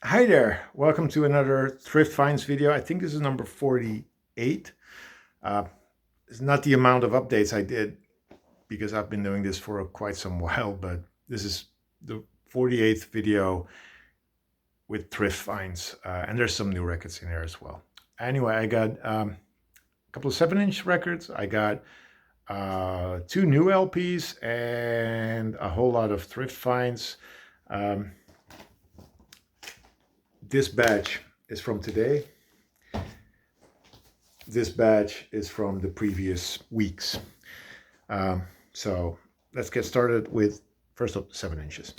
Hi there, welcome to another Thrift Finds video. I think this is number 48. Uh, it's not the amount of updates I did because I've been doing this for quite some while, but this is the 48th video with Thrift Finds, and there's some new records in there as well. Anyway, I got a couple of 7-inch records. I got two new LPs and a whole lot of Thrift Finds. Um, this batch is from today. This batch is from the previous weeks. So let's get started with first up 7 inches.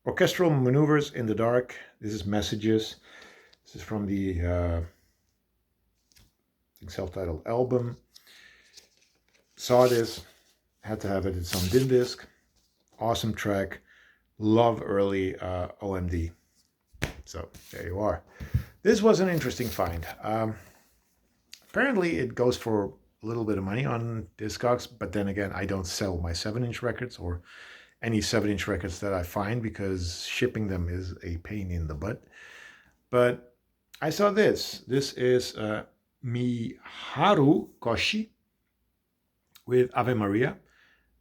Orchestral Maneuvers in the Dark. This is Messages. This is from the self-titled album. Saw this, had to have it. It's on DIN disc. Awesome track. Love early OMD. So there you are. This was an interesting find. Apparently it goes for a little bit of money on Discogs, but then again, I don't sell my 7-inch records or any 7-inch records that I find because shipping them is a pain in the butt. But I saw this. This is Miharu Koshi with Ave Maria,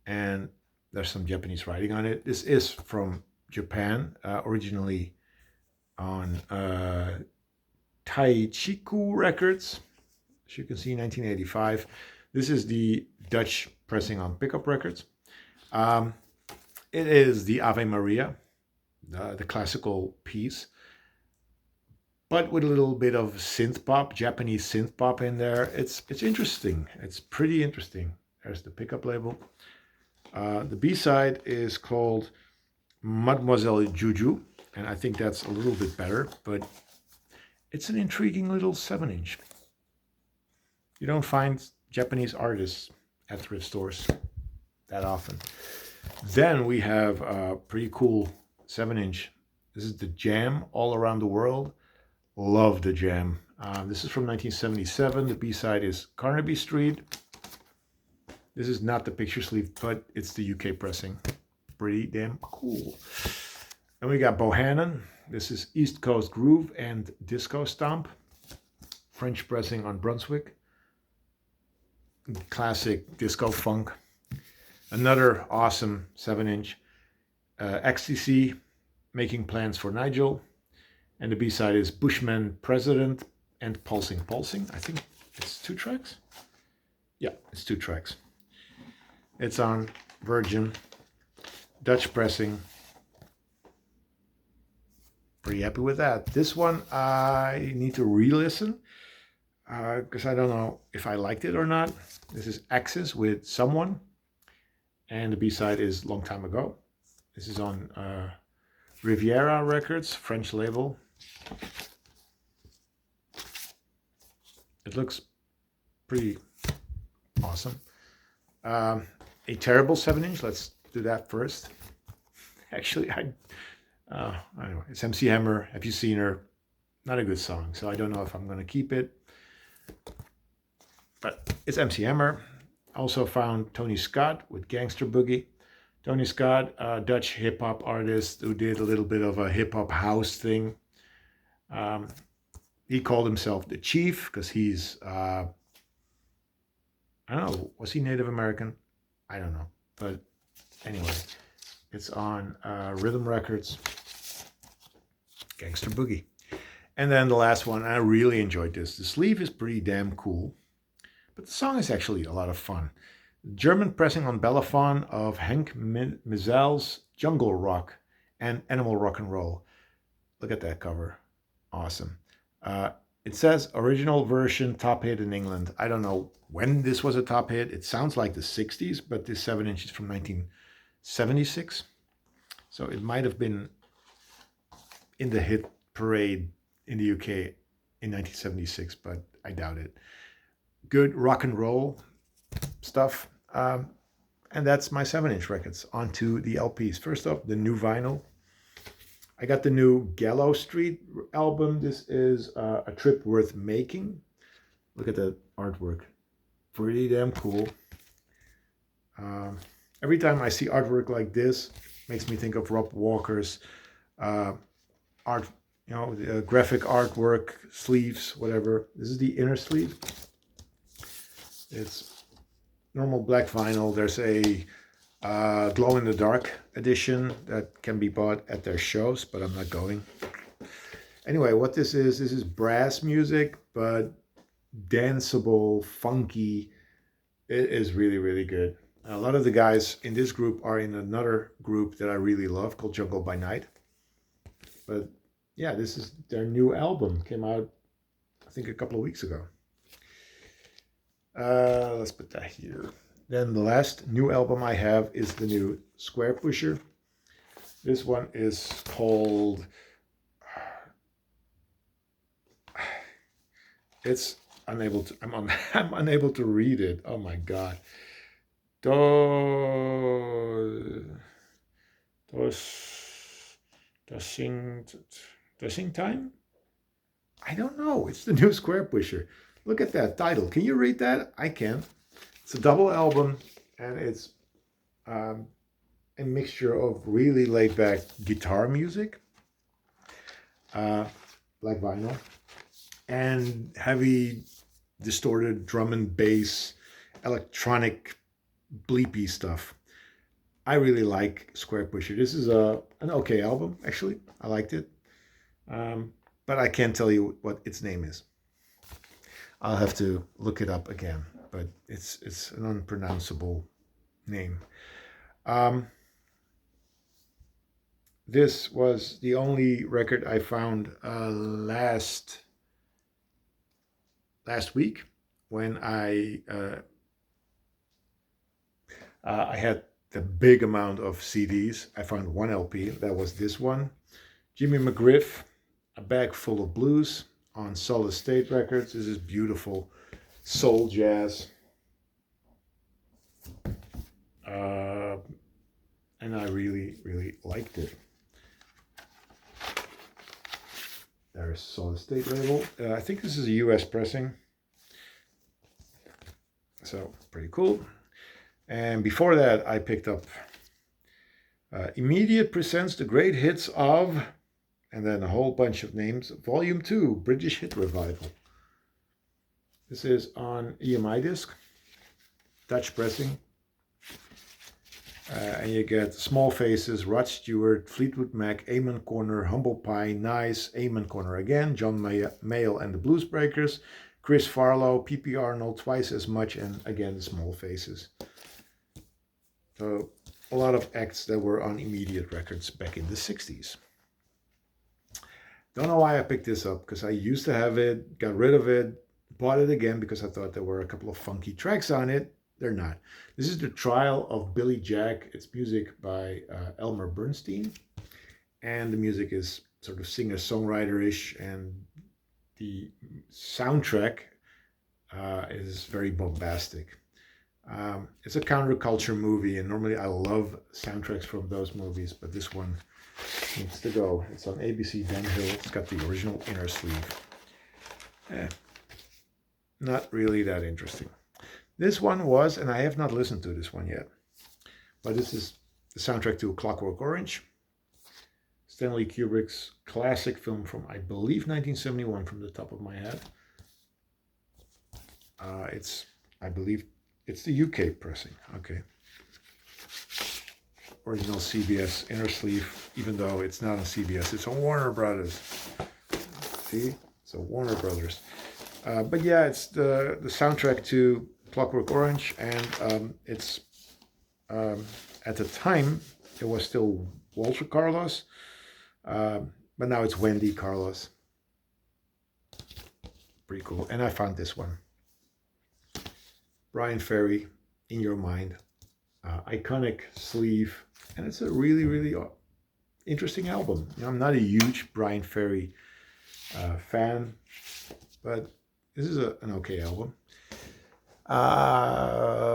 and there's some Japanese writing on it. This is from Japan, originally on Taichiku Records, as you can see, 1985. This is the Dutch pressing on Pickup Records. It is the Ave Maria, the classical piece, but with a little bit of synth pop, Japanese synth pop in there. It's interesting. It's pretty interesting. There's the pickup label. The B-side is called Mademoiselle Juju, and I think that's a little bit better, but it's an intriguing little 7-inch. You don't find Japanese artists at thrift stores that often. Then we have a pretty cool 7-inch. This is the Jam, All Around the World. Love the Jam. This is from 1977. The B-side is Carnaby Street. This is not the picture sleeve, but it's the UK pressing. Pretty damn cool. And we got Bohannon. This is East Coast Groove and Disco Stomp. French pressing on Brunswick. Classic disco funk. Another awesome 7-inch. Ecstasy, Making Plans for Nigel. And the B-side is Bushman President and Pulsing. Pulsing, I think it's 2 tracks. Yeah, it's 2 tracks. It's on Virgin, Dutch pressing. Pretty happy with that. This one I need to re-listen because I don't know if I liked it or not. This is Axis with Someone, and the B-side is Long Time Ago. This is on Riviera Records, French label. It looks pretty awesome. A terrible 7-inch. Let's do that first. Actually, anyway, it's MC Hammer. Have you seen her? Not a good song, so I don't know if I'm going to keep it. But it's MC Hammer. Also found Tony Scott with Gangster Boogie. Tony Scott, a Dutch hip-hop artist who did a little bit of a hip-hop house thing. He called himself the Chief because he's, I don't know, was he Native American? I don't know. But anyway, it's on Rhythm Records, Gangster Boogie. And then the last one, I really enjoyed this. The sleeve is pretty damn cool, but the song is actually a lot of fun. German pressing on Bellafon of Henk Mizel's Jungle Rock and Animal Rock and Roll. Look at that cover. Awesome. It says original version top hit in England. I don't know when this was a top hit. It sounds like the 60s, but this 7-inch is from 1976. So it might have been in the hit parade in the UK in 1976, but I doubt it. Good rock and roll stuff. And that's my 7-inch records. On to the LPs. First up, the new vinyl. I got the new Gallow Street album. This is A Trip Worth Making. Look at the artwork. Pretty damn cool. Every time I see artwork like this, makes me think of Rob Walker's uh, art, graphic artwork, sleeves, whatever. This is the inner sleeve. It's normal black vinyl. There's a glow in the dark edition that can be bought at their shows, but I'm not going. Anyway, what this is brass music, but danceable, funky. It is really, really good. A lot of the guys in this group are in another group that I really love called Jungle by Night. But yeah, this is their new album. Came out, I think, a couple of weeks ago. Let's put that here. Then the last new album I have is the new Square Pusher. This one is called... It's unable to... I'm unable to read it. Oh my God. Dosing time? I don't know. It's the new Square Pusher. Look at that title. Can you read that? I can. It's a double album, and it's a mixture of really laid-back guitar music, black vinyl, and heavy, distorted drum and bass, electronic, bleepy stuff. I really like Square Pusher. This is an okay album, actually. I liked it. But I can't tell you what its name is. I'll have to look it up again, but it's an unpronounceable name. This was the only record I found last week when I had the big amount of CDs. I found one LP. That was this one, Jimmy McGriff, A Bag Full of Blues, on Solid State Records. This is beautiful soul jazz. And I really, really liked it. There's Solid State label. I think this is a US pressing. So, pretty cool. And before that, I picked up Immediate presents the great hits of, and then a whole bunch of names, Volume 2, British Hit Revival. This is on EMI disc, Dutch pressing. And you get Small Faces, Rod Stewart, Fleetwood Mac, Amen Corner, Humble Pie, Nice, Amen Corner again, John Mayall and the Blues Breakers, Chris Farlow, P.P. Arnold, Twice as Much, and again, Small Faces. So a lot of acts that were on Immediate Records back in the 60s. Don't know why I picked this up, because I used to have it, got rid of it, bought it again because I thought there were a couple of funky tracks on it. They're not. This is The Trial of Billy Jack. It's music by Elmer Bernstein. And the music is sort of singer-songwriter-ish, and the soundtrack is very bombastic. It's a counterculture movie, and normally I love soundtracks from those movies, but this one needs to go. It's on ABC Denville. It's got the original inner sleeve. Not really that interesting. This one was, and I have not listened to this one yet, but this is the soundtrack to Clockwork Orange, Stanley Kubrick's classic film from, I believe, 1971 from the top of my head. I believe it's the UK pressing. Okay. Original CBS inner sleeve, even though it's not on CBS, it's on Warner Brothers. See, so Warner Brothers. But yeah, it's the soundtrack to Clockwork Orange, and it's at the time it was still Walter Carlos, but now it's Wendy Carlos. Pretty cool. And I found this one, Brian Ferry, In Your Mind, iconic sleeve, and it's a really, really interesting album. You know, I'm not a huge Brian Ferry fan, but this is an okay album.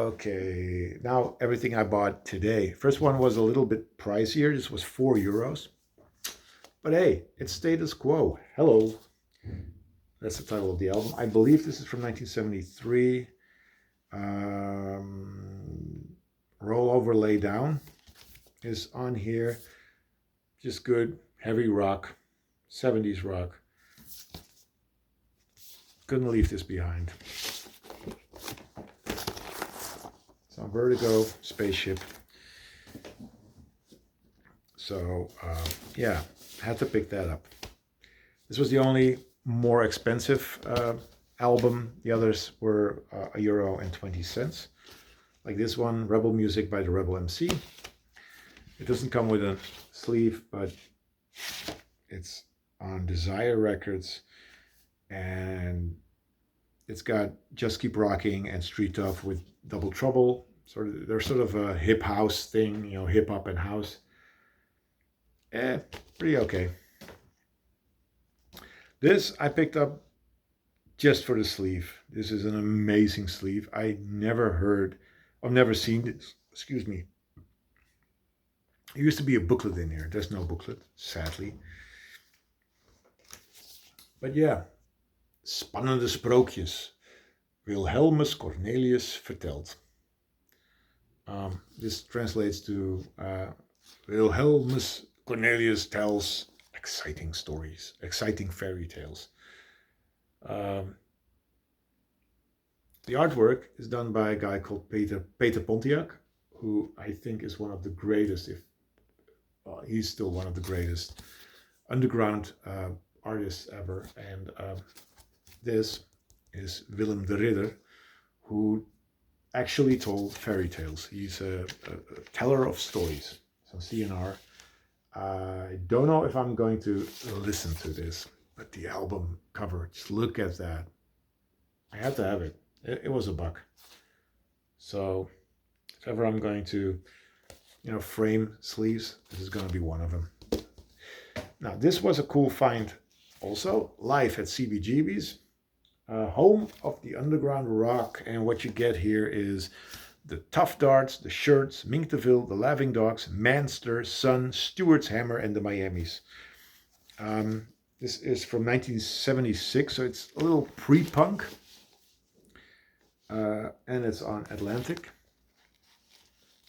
Okay, now everything I bought today. First one was a little bit pricier. This was €4. But hey, it's status quo. Hello. That's the title of the album. I believe this is from 1973. Roll Over, Lay Down is on here. Just good heavy rock, 70s rock. Couldn't leave this behind. Some Vertigo spaceship. So yeah, had to pick that up. This was the only more expensive album. The others were €1.20. Like this one, Rebel Music by the Rebel MC. It doesn't come with a sleeve, but it's on Desire Records, and it's got Just Keep Rocking and Street Tough with Double Trouble. They're sort of a hip house thing, you know, hip hop and house. Pretty okay. This I picked up just for the sleeve. This is an amazing sleeve. I've never seen this. Excuse me. There used to be a booklet in here. There's no booklet, sadly. But yeah, spannende sprookjes. Wilhelmus Cornelius vertelt. This translates to Wilhelmus Cornelius tells exciting stories, exciting fairy tales. The artwork is done by a guy called Peter Pontiac, who I think is one of the greatest, he's still one of the greatest underground artists ever. And this is Willem de Ridder, who actually told fairy tales. He's a teller of stories. So CNR. I don't know if I'm going to listen to this, but the album cover, just look at that. I had to have it. It was $1. So if ever I'm going to, frame sleeves, this is going to be one of them. Now, this was a cool find also, live at CBGB's, home of the underground rock. And what you get here is the Tough Darts, the Shirts, Mink DeVille, the Laughing Dogs, Manster, Sun, Stewart's Hammer, and the Miamis. This is from 1976, so it's a little pre-punk. And it's on Atlantic.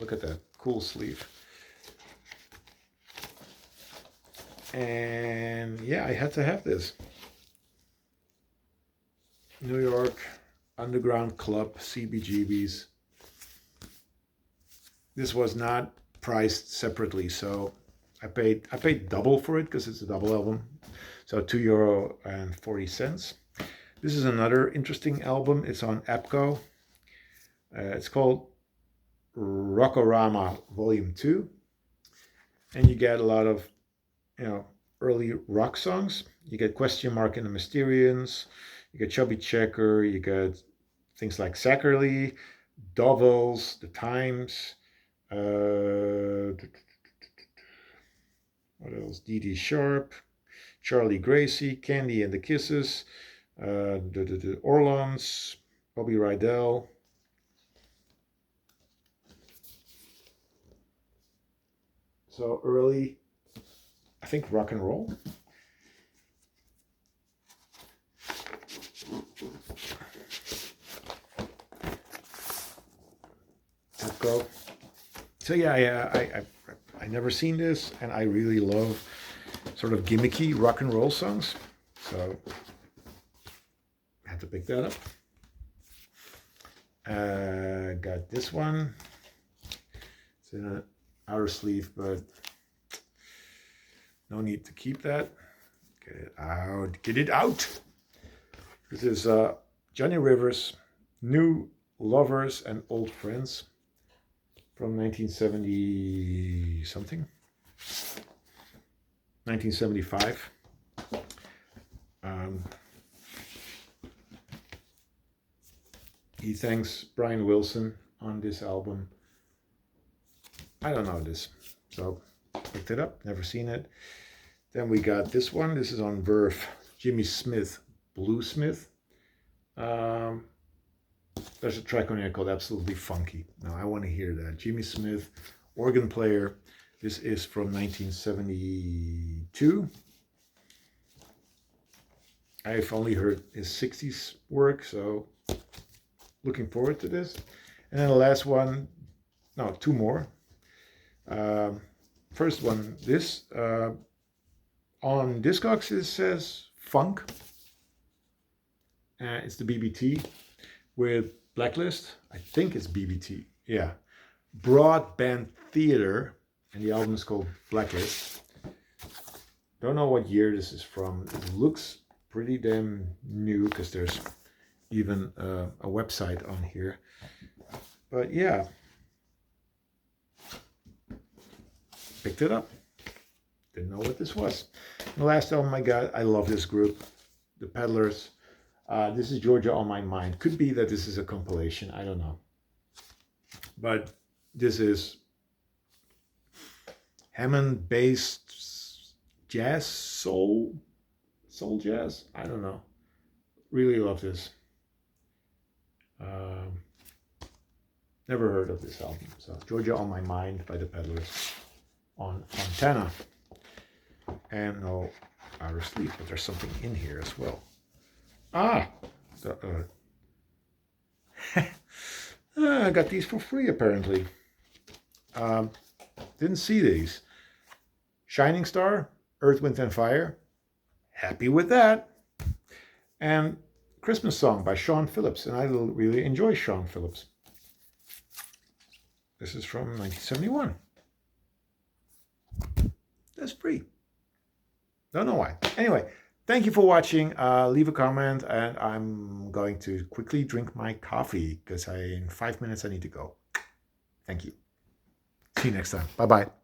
Look at that, cool sleeve. And yeah, I had to have this. New York Underground Club, CBGB's. This was not priced separately, so I paid double for it because it's a double album. So €2.40. This is another interesting album. It's on APCO. It's called Rockorama Volume 2. And you get a lot of, early rock songs. You get Question Mark and the Mysterians. You get Chubby Checker. You get things like Zachary, Dovels, The Times. What else? Dee Dee Sharp, Charlie Gracie, Candy and the Kisses, the Orlons, Bobby Rydell. So early, I think, rock and roll. Go. So yeah, I never seen this, and I really love sort of gimmicky rock and roll songs. So I had to pick that up. Got this one. It's in an outer sleeve, but no need to keep that. Get it out. Get it out. This is Johnny Rivers, New Lovers and Old Friends from 1970 something. 1975. He thanks Brian Wilson on this album. I don't know this, so picked it up, never seen it. Then we got this one. This is on Verve, Jimmy Smith, Bluesmith. There's a track on here called Absolutely Funky. Now I want to hear that. Jimmy Smith, organ player. This is from 1972. I've only heard his 60s work, so looking forward to this. And then the last one, no, two more. First one, this On Discogs it says Funk. It's the BBT with Blacklist. I think it's BBT. Yeah. Broadband Theater. And the album is called Blacklist. Don't know what year this is from. It looks pretty damn new because there's even a website on here. But yeah. Picked it up. Didn't know what this was. The last album I got, I love this group, The Peddlers. This is Georgia on My Mind. Could be that this is a compilation. I don't know. But this is Hammond-based jazz, soul jazz. I don't know. Really love this. Never heard of this album. So Georgia on My Mind by The Peddlers on Fontana. And no, Out of Sleep, but there's something in here as well. I got these for free apparently. Didn't see these. Shining Star, Earth, Wind and Fire. Happy with that. And Christmas Song by Sean Phillips. And I really enjoy Sean Phillips. This is from 1971. That's free. Don't know why. Anyway, thank you for watching. Leave a comment, and I'm going to quickly drink my coffee because in 5 minutes I need to go. Thank you. See you next time. Bye-bye.